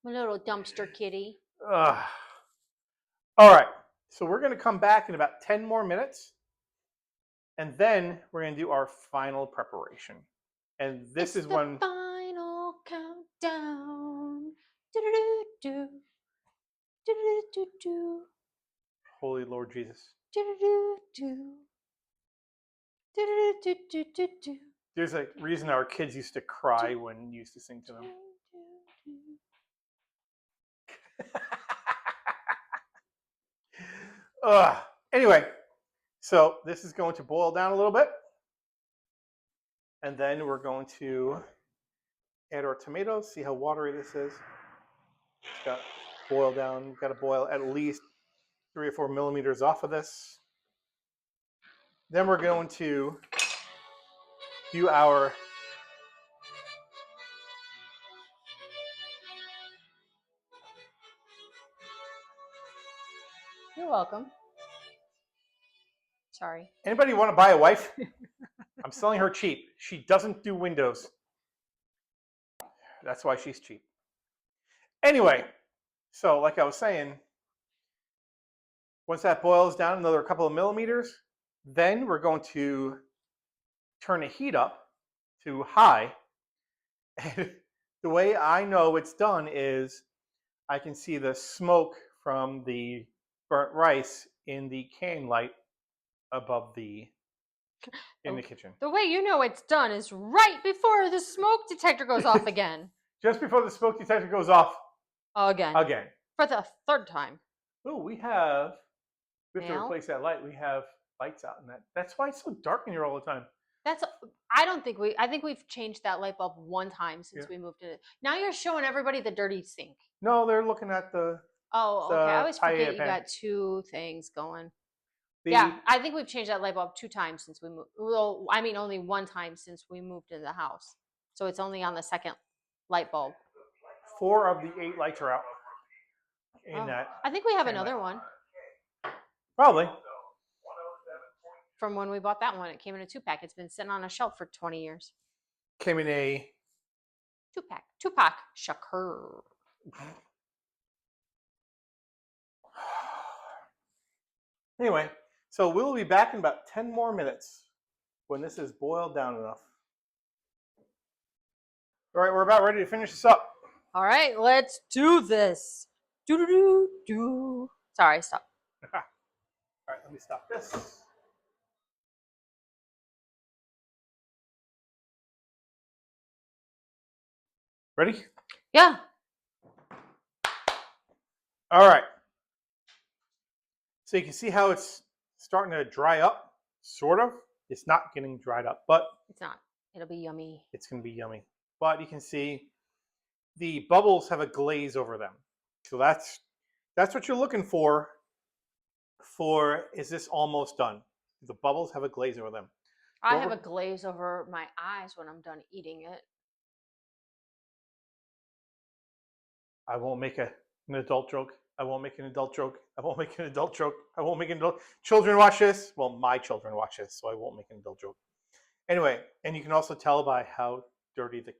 My little dumpster kitty. All right. So we're going to come back in about 10 more minutes. And then we're going to do our final preparation. And this is the when final countdown. Do-do-do-do. Do-do-do-do. Holy Lord Jesus. Do-do-do-do. Do-do-do-do-do-do. There's a reason our kids used to cry when you used to sing to them. Anyway, so this is going to boil down a little bit. And then we're going to add our tomatoes. See how watery this is? It's got to boil down. You've got to boil at least 3 or 4 millimeters off of this. Then we're going to do our You're welcome. Sorry. Anybody want to buy a wife? I'm selling her cheap. She doesn't do windows. That's why she's cheap. Anyway, so like I was saying, once that boils down another couple of millimeters, then we're going to turn the heat up to high. And the way I know it's done is I can see the smoke from the burnt rice in the can light above the in the kitchen. The way you know it's done is right before the smoke detector goes off again. Just before the smoke detector goes off Again. again. For the third time. Oh, we have to Now? replace that light. We have lights out in that. That's why it's so dark in here all the time. I think we've changed that light bulb one time since we moved in. Now you're showing everybody the dirty sink. No, they're looking at the Oh, okay. I always Paella forget you pan. got two things going. The, Yeah, I think we've changed that light bulb 2 times since we moved. Well, I mean, only 1 time since we moved into the house. So it's only on the second light bulb. 4 of the 8 lights are out in Oh, that. I think we have can another light. one Probably. from when we bought that one. It came in a 2-pack. It's been sitting on a shelf for 20 years. Came in a 2-pack. 2-pack. Shakur. Anyway, so we'll be back in about 10 more minutes when this is boiled down enough. All right, we're about ready to finish this up. All right, let's do this. Do do do do. Sorry, stop. All right, let me stop this. Ready? Yeah. All right. So you can see how it's starting to dry up, sort of. It's not getting dried up, but It's not. It'll be yummy. it's going to be yummy. But you can see the bubbles have a glaze over them. So that's what you're looking for is this almost done? The bubbles have a glaze over them. I What have we're- a glaze over my eyes when I'm done eating it. I won't make an adult joke. I won't make an adult joke. I won't make an adult joke. I won't make an adult. Children watch this. Well, my children watch this, so I won't make an adult joke. Anyway, and you can also tell by how dirty the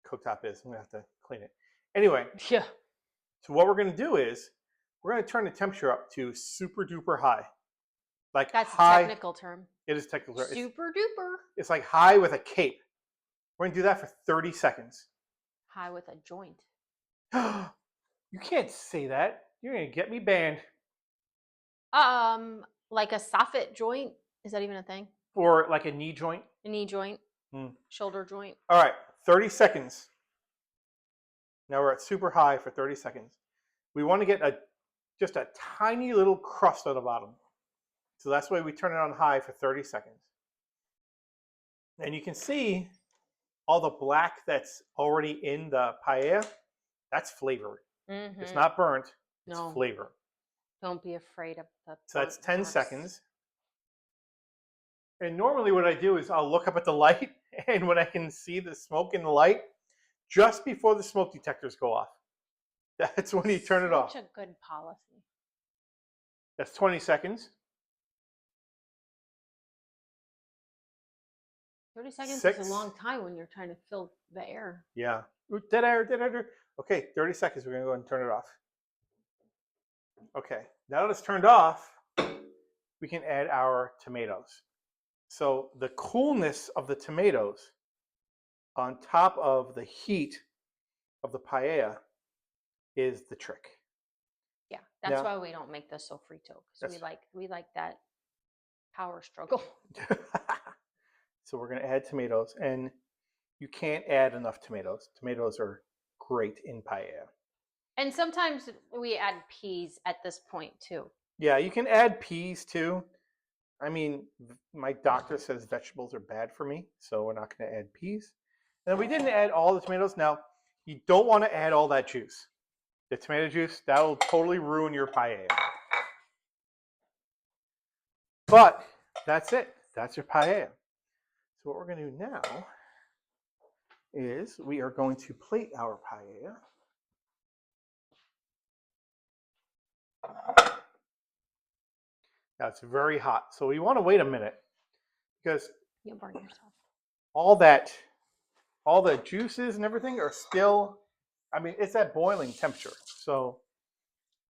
cooktop is. I'm going to have to clean it. Anyway, Yeah. so what we're going to do is we're going to turn the temperature up to super duper high. Like That's a high. technical term. It is technical. It's, Super duper. it's like high with a cape. We're going to do that for 30 seconds. High with a joint. You can't say that. You're going to get me banned. Like a soffit joint. Is that even a thing? Or like a knee joint. A knee joint. Hmm. Shoulder joint. All right, 30 seconds. Now we're at super high for 30 seconds. We want to get just a tiny little crust at the bottom. So that's why we turn it on high for 30 seconds. And you can see all the black that's already in the paella. That's flavor. Mm-hmm. It's not burnt. It's No. flavor. Don't be afraid of the. So that's burnt 10 parts. seconds. And normally what I do is I'll look up at the light, and when I can see the smoke in the light, just before the smoke detectors go off, that's when you turn it off. Such a good policy. That's 20 seconds. 30 seconds is 6. a long time when you're trying to fill the air. Yeah. Ooh, dead air, dead air. Okay, 30 seconds. We're going to go ahead and turn it off. Okay, now that it's turned off, we can add our tomatoes. So the coolness of the tomatoes on top of the heat of the paella is the trick. Yeah, that's Now- why we don't make the sofrito because That's- we like that power struggle. So we're going to add tomatoes, and you can't add enough tomatoes. Tomatoes are great in paella. And sometimes we add peas at this point too. Yeah, you can add peas too. I mean, my doctor says vegetables are bad for me, so we're not going to add peas. And we didn't add all the tomatoes. Now, you don't want to add all that juice. The tomato juice, that will totally ruin your paella. But that's it. That's your paella. So what we're going to do now is we are going to plate our paella. Now it's very hot, so we want to wait a minute because You'll burn yourself. all the juices and everything are still, I mean, it's at boiling temperature. So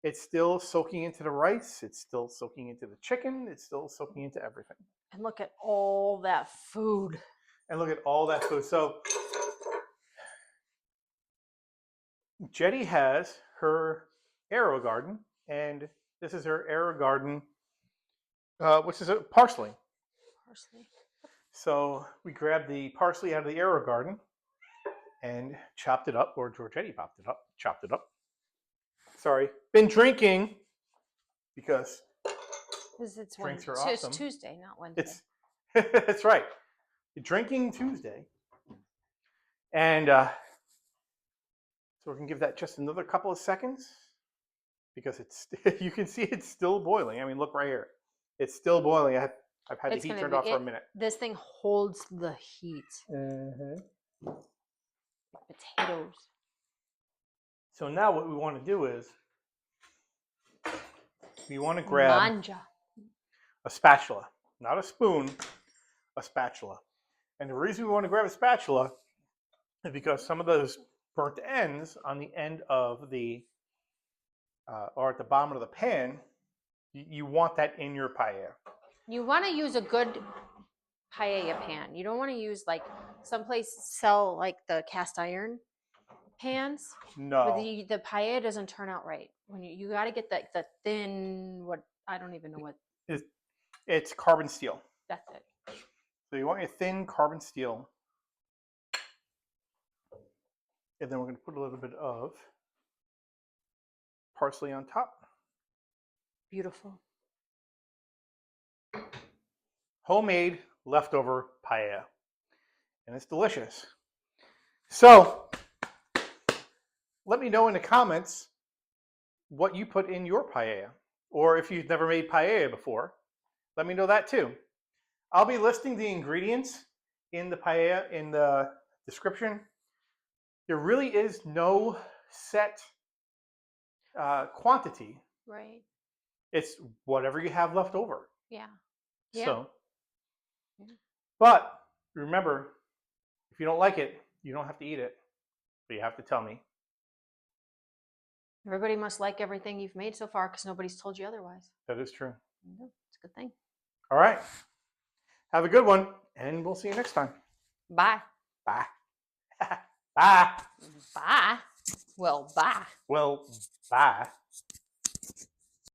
it's still soaking into the rice, it's still soaking into the chicken, it's still soaking into everything. And look at all that food. And look at all that food. So Jetty has her arrow garden, and this is her arrow garden, which is a parsley. Parsley. So we grabbed the parsley out of the arrow garden and chopped it up, or Georgetti chopped it up. Sorry, been drinking because It's drinks are It's awesome. Tuesday, not Wednesday. It's that's right, drinking Tuesday, and so we're gonna give that just another couple of seconds because it's you can see it's still boiling. I mean, look right here, it's still boiling. I've had It's the heat gonna turned be- off for a minute. This thing holds the heat. Potatoes. So now what we want to do is we want to grab Manja. a spatula, not a spoon, a spatula. And the reason we want to grab a spatula is because some of those burnt ends on the end of the, or at the bottom of the pan, you want that in your paella. You want to use a good paella pan. You don't want to use like someplace sell like the cast iron pans. No. But the paella doesn't turn out right. When you got to get the thin, what I don't even know what It's carbon steel. that's it. So you want your thin carbon steel. And then we're going to put a little bit of parsley on top. Beautiful. Homemade leftover paella. And it's delicious. So let me know in the comments what you put in your paella. Or if you've never made paella before, let me know that too. I'll be listing the ingredients in the paella in the description. There really is no set quantity. Right. It's whatever you have left over. Yeah. So, Yeah. but remember, if you don't like it, you don't have to eat it, but you have to tell me. Everybody must like everything you've made so far because nobody's told you otherwise. That is true. It's a good thing. All right. Have a good one, and we'll see you next time. Bye. Bye. Bye. Bye. Well, bye. Well, bye.